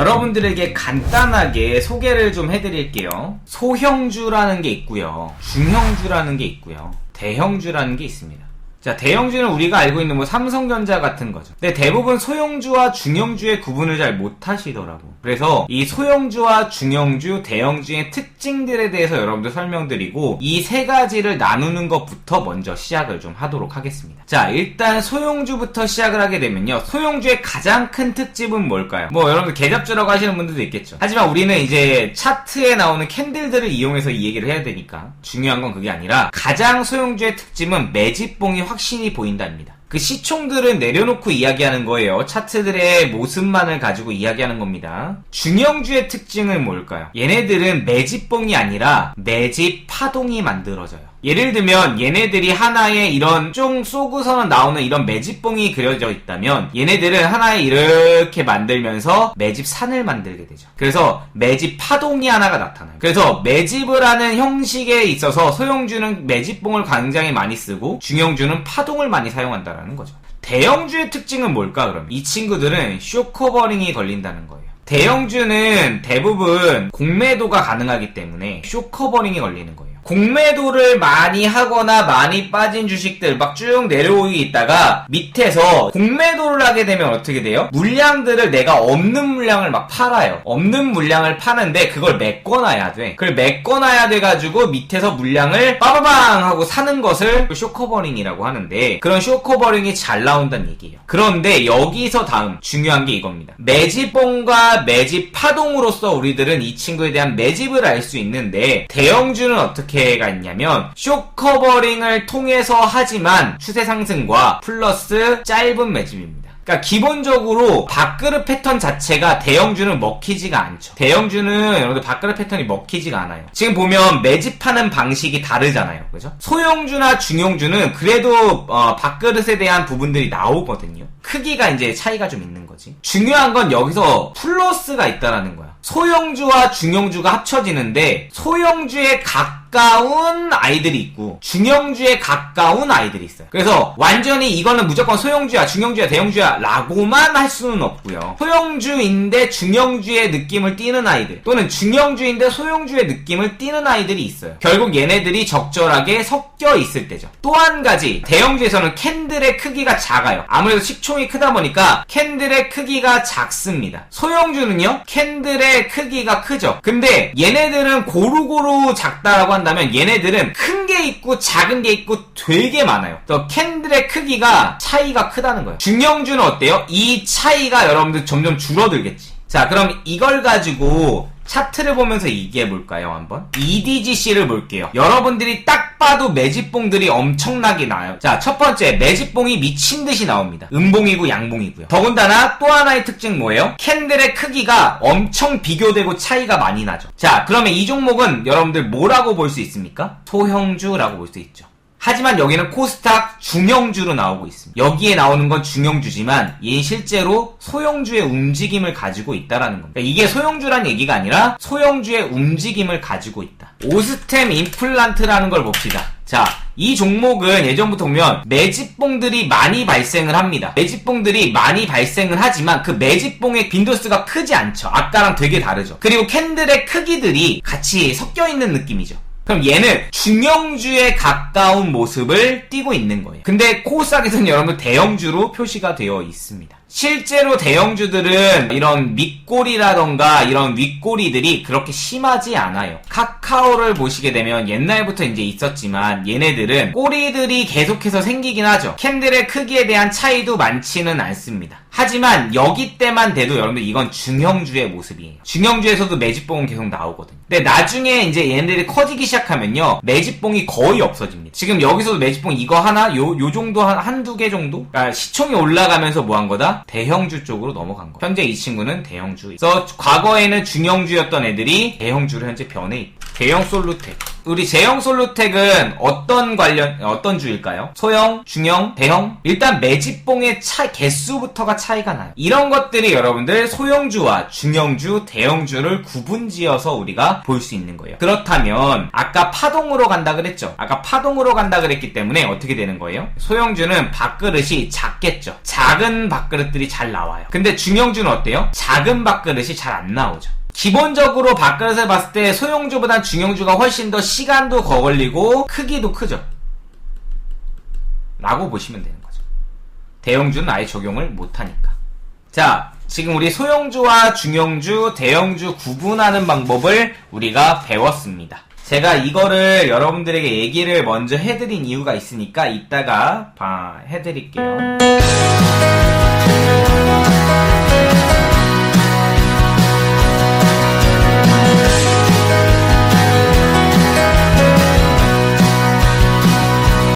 여러분들에게 간단하게 소개를 좀 해드릴게요. 소형주라는 게 있고요, 중형주라는 게 있고요, 대형주라는 게 있습니다. 자, 대형주는 우리가 알고 있는 뭐 삼성전자 같은 거죠. 근데 대부분 소형주와 중형주의 구분을 잘 못하시더라고. 그래서 이 소형주와 중형주, 대형주의 특징들에 대해서 여러분들 설명드리고 이 세 가지를 나누는 것부터 먼저 시작을 좀 하도록 하겠습니다. 자, 일단 소형주부터 시작을 하게 되면요, 소형주의 가장 큰 특징은 뭘까요? 뭐 여러분들 개잡주라고 하시는 분들도 있겠죠. 하지만 우리는 이제 차트에 나오는 캔들들을 이용해서 이 얘기를 해야 되니까 중요한 건 그게 아니라, 가장 소형주의 특징은 매집봉이 확실히 보인답니다. 그 시총들은 내려놓고 이야기하는 거예요. 차트들의 모습만을 가지고 이야기하는 겁니다. 중형주의 특징은 뭘까요? 얘네들은 매집봉이 아니라 매집 파동이 만들어져요. 예를 들면 얘네들이 하나의 이런 쫑 쏘고서는 나오는 이런 매집봉이 그려져 있다면, 얘네들은 하나의 이렇게 만들면서 매집산을 만들게 되죠. 그래서 매집 파동이 하나가 나타나요. 그래서 매집을 하는 형식에 있어서 소형주는 매집봉을 굉장히 많이 쓰고 중형주는 파동을 많이 사용한다는 거죠. 대형주의 특징은 뭘까 그러면? 이 친구들은 쇼커버링이 걸린다는 거예요. 대형주는 대부분 공매도가 가능하기 때문에 쇼커버링이 걸리는 거예요. 공매도를 많이 하거나 많이 빠진 주식들 막 쭉 내려오기 있다가 밑에서 공매도를 하게 되면 어떻게 돼요? 물량들을 내가 없는 물량을 막 팔아요. 없는 물량을 파는데 그걸 메꿔놔야 돼. 그걸 메꿔놔야 돼가지고 밑에서 물량을 빠바방 하고 사는 것을 쇼커버링이라고 하는데, 그런 쇼커버링이 잘 나온다는 얘기예요. 그런데 여기서 다음 중요한 게 이겁니다. 매집봉과 매집 파동으로서 우리들은 이 친구에 대한 매집을 알 수 있는데, 대형주는 어떻게가 있냐면 쇼커버링을 통해서 하지만 추세 상승과 플러스 짧은 매집입니다. 그러니까 기본적으로 밥그릇 패턴 자체가 대형주는 먹히지가 않죠. 대형주는 여러분들 밥그릇 패턴이 먹히지가 않아요. 지금 보면 매집하는 방식이 다르잖아요. 그죠? 소형주나 중형주는 그래도 밥그릇에 대한 부분들이 나오거든요. 크기가 이제 차이가 좀 있는 거지. 중요한 건 여기서 플러스가 있다라는 거야. 소형주와 중형주가 합쳐지는데 소형주에 가까운 아이들이 있고 중형주에 가까운 아이들이 있어요. 그래서 완전히 이거는 무조건 소형주야, 중형주야, 대형주야 라고만 할 수는 없고요. 소형주인데 중형주의 느낌을 띠는 아이들, 또는 중형주인데 소형주의 느낌을 띠는 아이들이 있어요. 결국 얘네들이 적절하게 섞여 있을 때죠. 또 한 가지, 대형주에서는 캔들의 크기가 작아요. 아무래도 식총이 크다 보니까 캔들의 크기가 작습니다. 소형주는요, 캔들의 크기가 크죠. 근데 얘네들은 고루고루 작다라고 한다면 얘네들은 큰 게 있고 작은 게 있고 되게 많아요. 또 캔들의 크기가 차이가 크다는 거예요. 중형주는 어때요? 이 차이가 여러분들 점점 줄어들겠지. 자, 그럼 이걸 가지고 차트를 보면서 얘기해 볼까요? 한번 EDGC를 볼게요. 여러분들이 딱 봐도 매집봉들이 엄청나게 나요. 자, 첫 번째, 매집봉이 미친듯이 나옵니다. 음봉이고 양봉이고요. 더군다나 또 하나의 특징 뭐예요? 캔들의 크기가 엄청 비교되고 차이가 많이 나죠. 자, 그러면 이 종목은 여러분들 뭐라고 볼 수 있습니까? 소형주라고 볼 수 있죠. 하지만 여기는 코스닥 중형주로 나오고 있습니다. 여기에 나오는 건 중형주지만 얘 실제로 소형주의 움직임을 가지고 있다라는 겁니다. 이게 소형주란 얘기가 아니라 소형주의 움직임을 가지고 있다. 오스템 임플란트라는 걸 봅시다. 자, 이 종목은 예전부터 보면 매집봉들이 많이 발생을 합니다. 매집봉들이 많이 발생을 하지만 그 매집봉의 빈도수가 크지 않죠. 아까랑 되게 다르죠. 그리고 캔들의 크기들이 같이 섞여 있는 느낌이죠. 그럼 얘는 중형주에 가까운 모습을 띠고 있는 거예요. 근데 코스닥에서는 여러분 대형주로 표시가 되어 있습니다. 실제로 대형주들은 이런 밑꼬리라던가 이런 윗꼬리들이 그렇게 심하지 않아요. 카카오를 보시게 되면 옛날부터 이제 있었지만 얘네들은 꼬리들이 계속해서 생기긴 하죠. 캔들의 크기에 대한 차이도 많지는 않습니다. 하지만 여기 때만 돼도 여러분들 이건 중형주의 모습이에요. 중형주에서도 매집봉은 계속 나오거든요. 근데 나중에 이제 얘네들이 커지기 시작하면요, 매집봉이 거의 없어집니다. 지금 여기서도 매집봉 이거 하나, 요 정도 한두 개 정도? 그러니까 시총이 올라가면서 뭐 한 거다? 대형주 쪽으로 넘어간 거. 현재 이 친구는 대형주. 그래서 과거에는 중형주였던 애들이 대형주로 현재 변해 있다. 대형 솔루텍. 우리 제형 솔루텍은 어떤 주일까요? 소형, 중형, 대형? 일단 매집봉의 개수부터가 차이가 나요. 이런 것들이 여러분들 소형주와 중형주, 대형주를 구분지어서 우리가 볼 수 있는 거예요. 그렇다면 아까 파동으로 간다 그랬죠? 아까 파동으로 간다 그랬기 때문에 어떻게 되는 거예요? 소형주는 밥그릇이 작겠죠. 작은 밥그릇들이 잘 나와요. 근데 중형주는 어때요? 작은 밥그릇이 잘 안 나오죠. 기본적으로 밥그릇을 봤을 때 소형주보단 중형주가 훨씬 더 시간도 더 걸리고 크기도 크죠. 라고 보시면 되는 거죠. 대형주는 아예 적용을 못하니까. 자, 지금 우리 소형주와 중형주, 대형주 구분하는 방법을 우리가 배웠습니다. 제가 이거를 여러분들에게 얘기를 먼저 해드린 이유가 있으니까 이따가 해드릴게요.